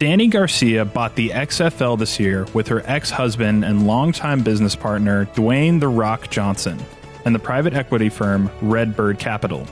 Dany Garcia bought the XFL this year with her ex-husband and longtime business partner, Dwayne The Rock Johnson, and the private equity firm Redbird Capital.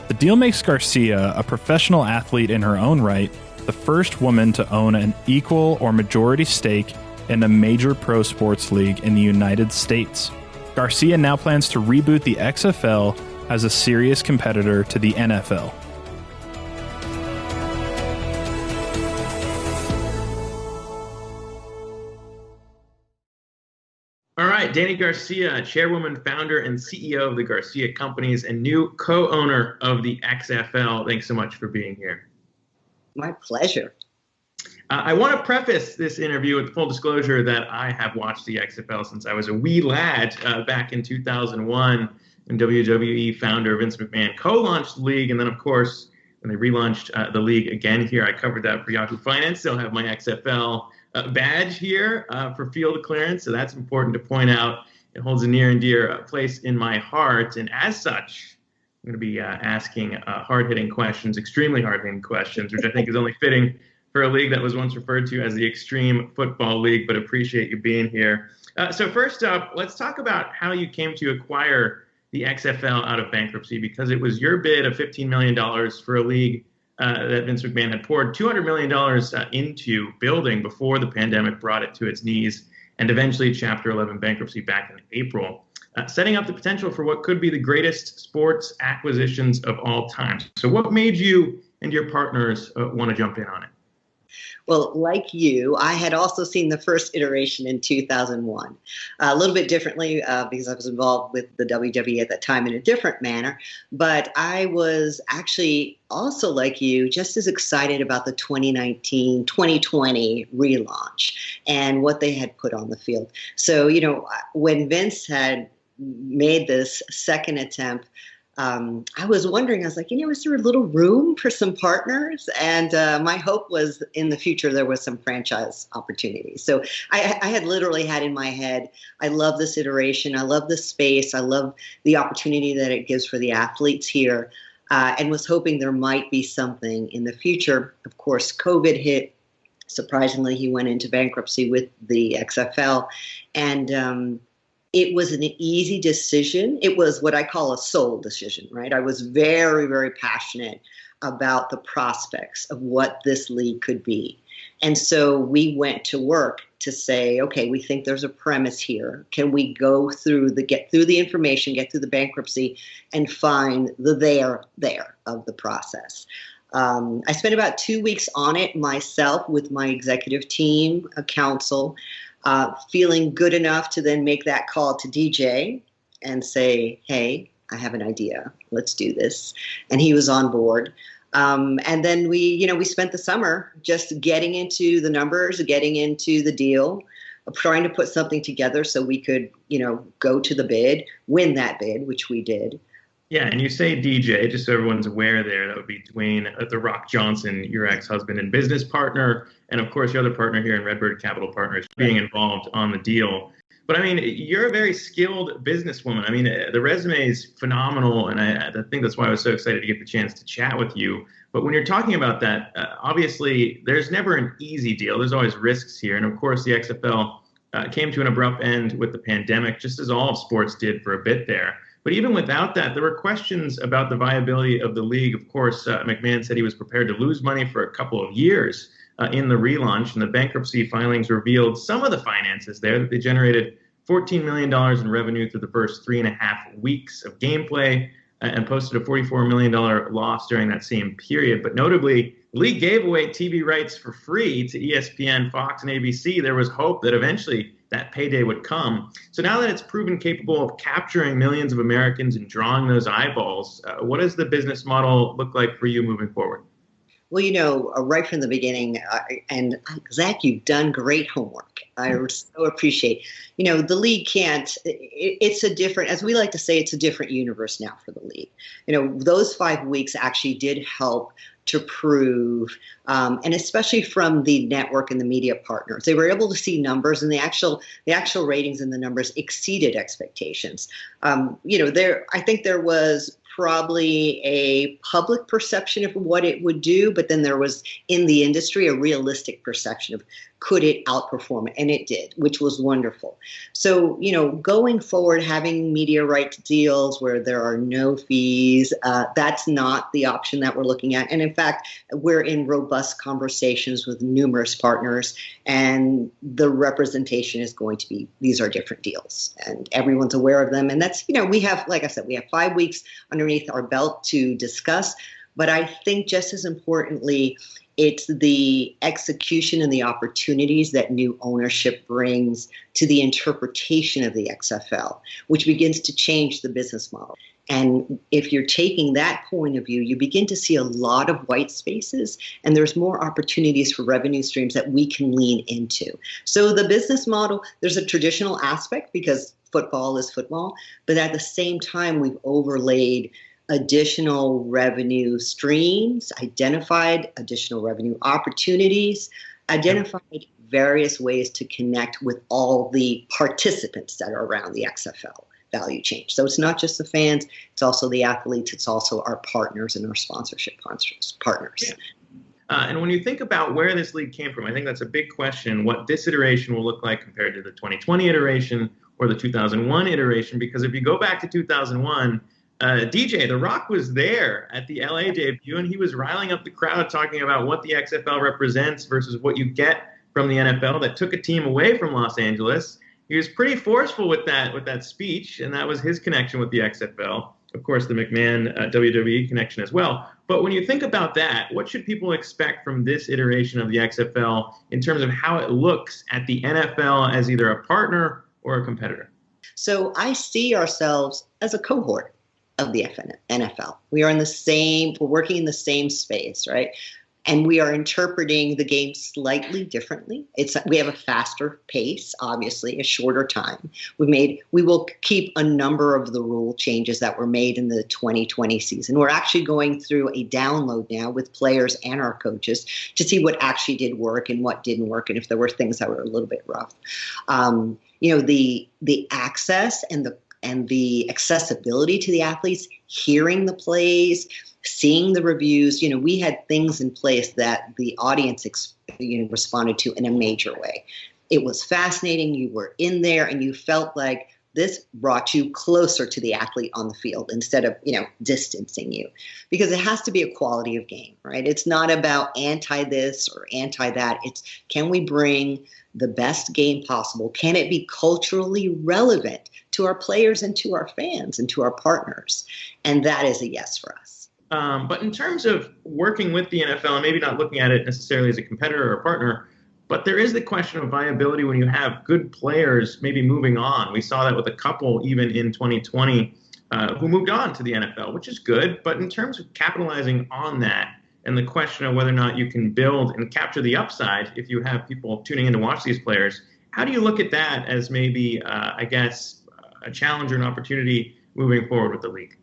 The deal makes Garcia, a professional athlete in her own right, the first woman to own an equal or majority stake in a major pro sports league in the United States. Garcia now plans to reboot the XFL as a serious competitor to the NFL. All right, Dany Garcia, chairwoman, founder, and CEO of the Garcia Companies and new co-owner of the XFL. Thanks so much for being here. My pleasure. I want to preface this interview with full disclosure that I have watched the XFL since I was a wee lad back in 2001 when WWE founder Vince McMahon co-launched the league. And then, of course, when they relaunched the league again here, I covered that for Yahoo Finance. Still have my XFL badge here for field clearance. So that's important to point out. It holds a near and dear place in my heart. And as such, I'm going to be asking hard-hitting questions, extremely hard-hitting questions, which I think is only fitting for a league that was once referred to as the Extreme Football League, but appreciate you being here. So first up, let's talk about how you came to acquire the XFL out of bankruptcy, because it was your bid of $15 million for a league that Vince McMahon had poured $200 million into building before the pandemic brought it to its knees, and eventually Chapter 11 bankruptcy back in April, setting up the potential for what could be the greatest sports acquisitions of all time. So what made you and your partners want to jump in on it? Well, like you, I had also seen the first iteration in 2001, a little bit differently because I was involved with the WWE at that time in a different manner. But I was actually also, like you, just as excited about the 2019-2020 relaunch and what they had put on the field. So, you know, when Vince had made this second attempt, I was wondering, I was like, is there a little room for some partners? And my hope was in the future there was some franchise opportunities. So I had literally had in my head, I love this iteration. I love the space. I love the opportunity that it gives for the athletes here, and was hoping there might be something in the future. Of course, COVID hit. Surprisingly, he went into bankruptcy with the XFL. And it was an easy decision. It was what I call a soul decision, right? I was very, very passionate about the prospects of what this league could be. And so we went to work to say, okay, we think there's a premise here. Can we go through get through the information, get through the bankruptcy, and find the there of the process? I spent about 2 weeks on it myself with my executive team, a council, feeling good enough to then make that call to DJ and say, hey, I have an idea. Let's do this. And he was on board. And then we spent the summer just getting into the numbers, getting into the deal, trying to put something together so we could, go to the bid, win that bid, which we did. Yeah, and you say DJ, just so everyone's aware there, that would be Dwayne The Rock Johnson, your ex-husband and business partner, and of course your other partner here in Redbird Capital Partners being involved on the deal. But I mean, you're a very skilled businesswoman. I mean, the resume is phenomenal, and I think that's why I was so excited to get the chance to chat with you. But when you're talking about that, obviously there's never an easy deal. There's always risks here. And of course, the XFL came to an abrupt end with the pandemic, just as all of sports did for a bit there. But even without that, there were questions about the viability of the league. Of course, McMahon said he was prepared to lose money for a couple of years in the relaunch, and the bankruptcy filings revealed some of the finances there, that they generated $14 million in revenue through the first 3.5 weeks of gameplay and posted a $44 million loss during that same period. But notably, the league gave away TV rights for free to ESPN, Fox, and ABC. There was hope that eventually that payday would come. So now that it's proven capable of capturing millions of Americans and drawing those eyeballs, what does the business model look like for you moving forward? Well, right from the beginning, and Zack, you've done great homework. I so appreciate. The league it's a different, as we like to say, it's a different universe now for the league. Those 5 weeks actually did help to prove, and especially from the network and the media partners, they were able to see numbers, and the actual ratings and the numbers exceeded expectations. I think there was probably a public perception of what it would do, but then there was in the industry a realistic perception of could it outperform it, and it did, which was wonderful. So, going forward, having media rights deals where there are no fees, that's not the option that we're looking at. And in fact, we're in robust conversations with numerous partners, and the representation is going to be, these are different deals, and everyone's aware of them. And that's, we have, like I said, we have 5 weeks underneath our belt to discuss. But I think just as importantly, it's the execution and the opportunities that new ownership brings to the interpretation of the XFL, which begins to change the business model. And if you're taking that point of view, you begin to see a lot of white spaces, and there's more opportunities for revenue streams that we can lean into. So the business model, there's a traditional aspect because football is football, but at the same time, we've overlaid additional revenue streams, identified additional revenue opportunities, identified various ways to connect with all the participants that are around the XFL value chain. So it's not just the fans, it's also the athletes, it's also our partners and our sponsorship partners. Yeah. And when you think about where this league came from, I think that's a big question, what this iteration will look like compared to the 2020 iteration or the 2001 iteration, because if you go back to 2001, DJ, The Rock was there at the LA debut, and he was riling up the crowd talking about what the XFL represents versus what you get from the NFL that took a team away from Los Angeles. He was pretty forceful with that speech, and that was his connection with the XFL. Of course, the McMahon WWE connection as well. But when you think about that, what should people expect from this iteration of the XFL in terms of how it looks at the NFL as either a partner or a competitor? So I see ourselves as a cohort of the NFL. We're working in the same space, right? And we are interpreting the game slightly differently. We have a faster pace, obviously, a shorter time. We will keep a number of the rule changes that were made in the 2020 season. We're actually going through a download now with players and our coaches to see what actually did work and what didn't work, and if there were things that were a little bit rough. The access and the accessibility to the athletes, hearing the plays, seeing the reviews, we had things in place that the audience, responded to in a major way. It was fascinating. You were in there and you felt like this brought you closer to the athlete on the field instead of, distancing you, because it has to be a quality of game, right? It's not about anti this or anti that. It's, can we bring the best game possible? Can it be culturally relevant to our players and to our fans and to our partners? And that is a yes for us. But in terms of working with the NFL, and maybe not looking at it necessarily as a competitor or a partner, but there is the question of viability when you have good players maybe moving on. We saw that with a couple even in 2020 who moved on to the NFL, which is good. But in terms of capitalizing on that and the question of whether or not you can build and capture the upside if you have people tuning in to watch these players, how do you look at that as maybe, a challenge or an opportunity moving forward with the league?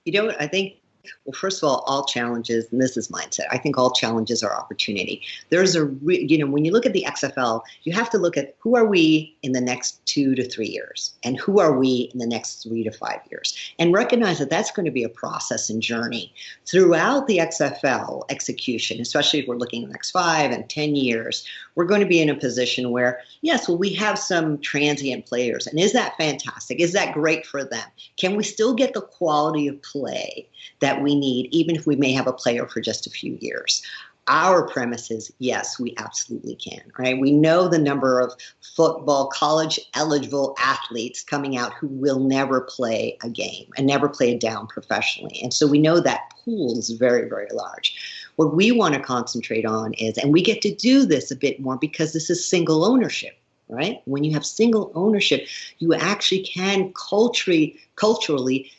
I think, well, first of all challenges, and this is mindset, I think all challenges are opportunity. There's when you look at the XFL, you have to look at who are we in the next 2 to 3 years and who are we in the next 3 to 5 years, and recognize that that's going to be a process and journey throughout the XFL execution, especially if we're looking at the next 5 and 10 years. We're going to be in a position where, yes, well, we have some transient players, and is that fantastic? Is that great for them? Can we still get the quality of play that we need, even if we may have a player for just a few years? Our premise is, yes, we absolutely can, right? We know the number of football college eligible athletes coming out who will never play a game and never play a down professionally. And so we know that pool is very, very large. What we want to concentrate on is, and we get to do this a bit more because this is single ownership, right? When you have single ownership, you actually can culturally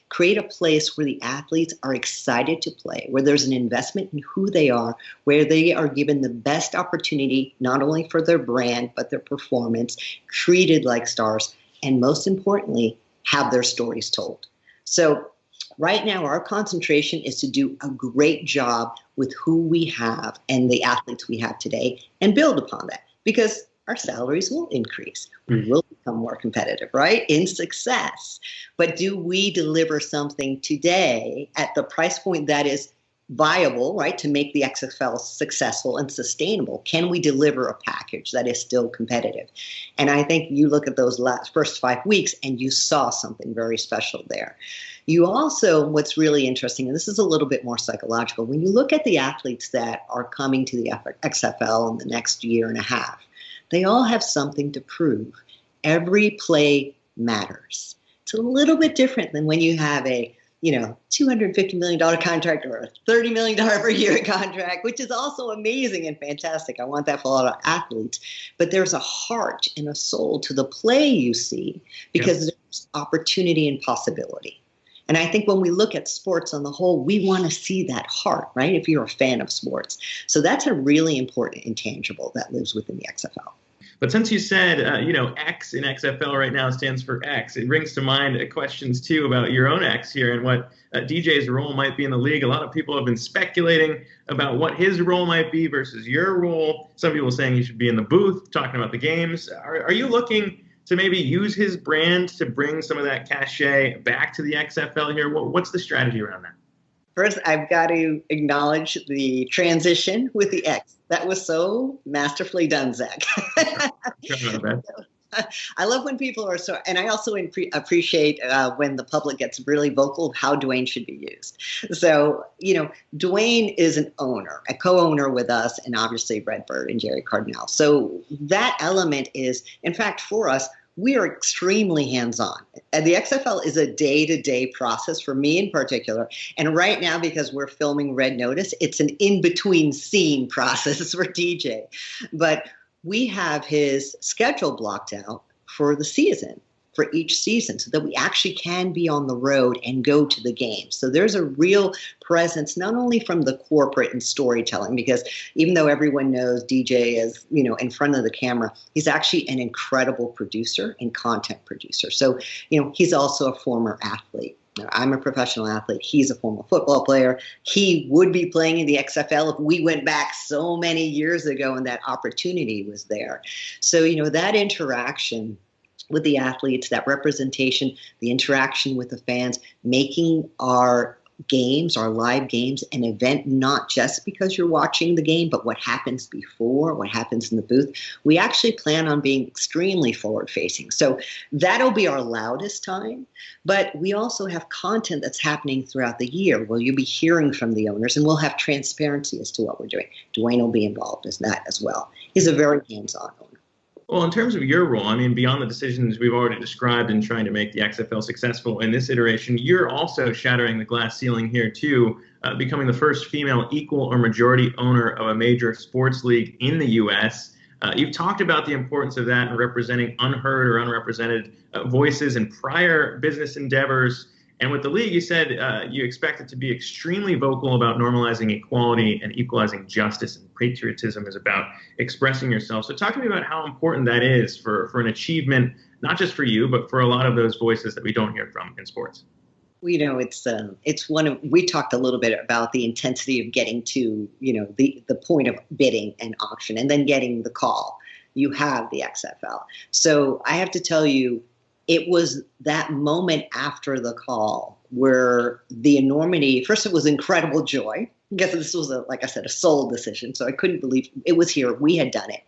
create a place where the athletes are excited to play, where there's an investment in who they are, where they are given the best opportunity, not only for their brand, but their performance, treated like stars, and most importantly, have their stories told. So right now, our concentration is to do a great job with who we have and the athletes we have today and build upon that. Because our salaries will increase. We will become more competitive, right? In success. But do we deliver something today at the price point that is viable, right, to make the XFL successful and sustainable? Can we deliver a package that is still competitive? And I think you look at those first 5 weeks and you saw something very special there. You also, what's really interesting, and this is a little bit more psychological, when you look at the athletes that are coming to the XFL in the next year and a half, they all have something to prove. Every play matters. It's a little bit different than when you have a $250 million contract or a $30 million per year contract, which is also amazing and fantastic. I want that for a lot of athletes. But there's a heart and a soul to the play you see because there's opportunity and possibility. And I think when we look at sports on the whole, we want to see that heart, right? If you're a fan of sports. So that's a really important intangible that lives within the XFL. But since you said, X in XFL right now stands for X, it brings to mind questions, too, about your own X here and what DJ's role might be in the league. A lot of people have been speculating about what his role might be versus your role. Some people saying he should be in the booth talking about the games. Are you looking to maybe use his brand to bring some of that cachet back to the XFL here? What's the strategy around that? First, I've got to acknowledge the transition with the X. That was so masterfully done, Zack. I love when people are so, and I also appreciate when the public gets really vocal of how Dwayne should be used. So, Dwayne is an owner, a co-owner with us, and obviously Redbird and Jerry Cardinale. So that element is, in fact, for us, we are extremely hands-on. And the XFL is a day-to-day process for me in particular. And right now, because we're filming Red Notice, it's an in-between scene process for DJ. But we have his schedule blocked out for the season, for each season, so that we actually can be on the road and go to the game. So there's a real presence, not only from the corporate and storytelling, because even though everyone knows DJ is, in front of the camera, he's actually an incredible producer and content producer. So, he's also a former athlete. I'm a professional athlete. He's a former football player. He would be playing in the XFL if we went back so many years ago and that opportunity was there. So, that interaction with the athletes, that representation, the interaction with the fans, making our games, our live games, an event, not just because you're watching the game, but what happens before, what happens in the booth. We actually plan on being extremely forward-facing. So that'll be our loudest time. But we also have content that's happening throughout the year where you'll be hearing from the owners, and we'll have transparency as to what we're doing. Dwayne will be involved in that as well. He's a very hands-on owner. Well, in terms of your role, beyond the decisions we've already described in trying to make the XFL successful in this iteration, you're also shattering the glass ceiling here, too, becoming the first female equal or majority owner of a major sports league in the U.S. You've talked about the importance of that and representing unheard or unrepresented voices in prior business endeavors. And with the league, you said you expect it to be extremely vocal about normalizing equality and equalizing justice, and patriotism is about expressing yourself. So talk to me about how important that is for an achievement, not just for you, but for a lot of those voices that we don't hear from in sports. It's one of, we talked a little bit about the intensity of getting to, the point of bidding and auction and then getting the call. You have the XFL. So I have to tell you, it was that moment after the call where the enormity, first it was incredible joy, because this was, like I said, a soul decision. So I couldn't believe it was here. We had done it.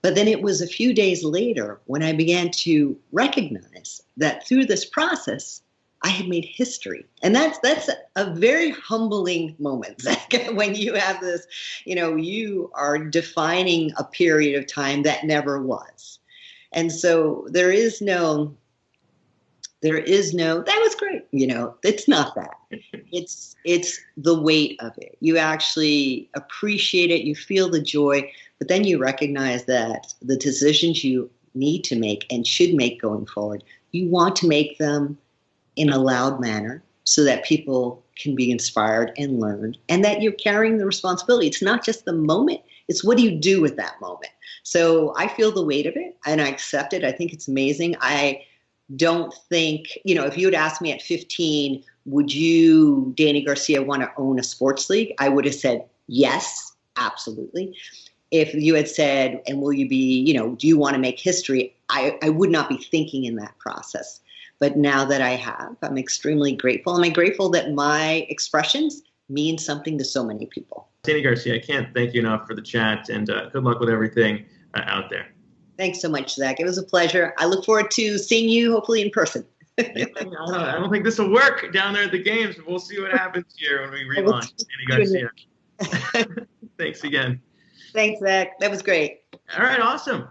But then it was a few days later when I began to recognize that through this process, I had made history. And that's a very humbling moment, Zack, when you have this, you are defining a period of time that never was. And so there is no, that was great. It's not that. It's the weight of it. You actually appreciate it. You feel the joy, but then you recognize that the decisions you need to make and should make going forward, you want to make them in a loud manner so that people can be inspired and learn, and that you're carrying the responsibility. It's not just the moment. It's what do you do with that moment? So I feel the weight of it and I accept it. I think it's amazing. I don't think, if you had asked me at 15, would you, Dany Garcia, want to own a sports league? I would have said yes, absolutely. if you had said, and will you be, do you want to make history? I would not be thinking in that process. But now that I have, I'm extremely grateful. I'm grateful that my expressions mean something to so many people. Dany Garcia, I can't thank you enough for the chat, and good luck with everything out there. Thanks so much, Zach. It was a pleasure. I look forward to seeing you, hopefully in person. I don't think this will work down there at the games, but we'll see what happens here when we relaunch. Dany Garcia. Thanks again. Thanks, Zach. That was great. All right, awesome.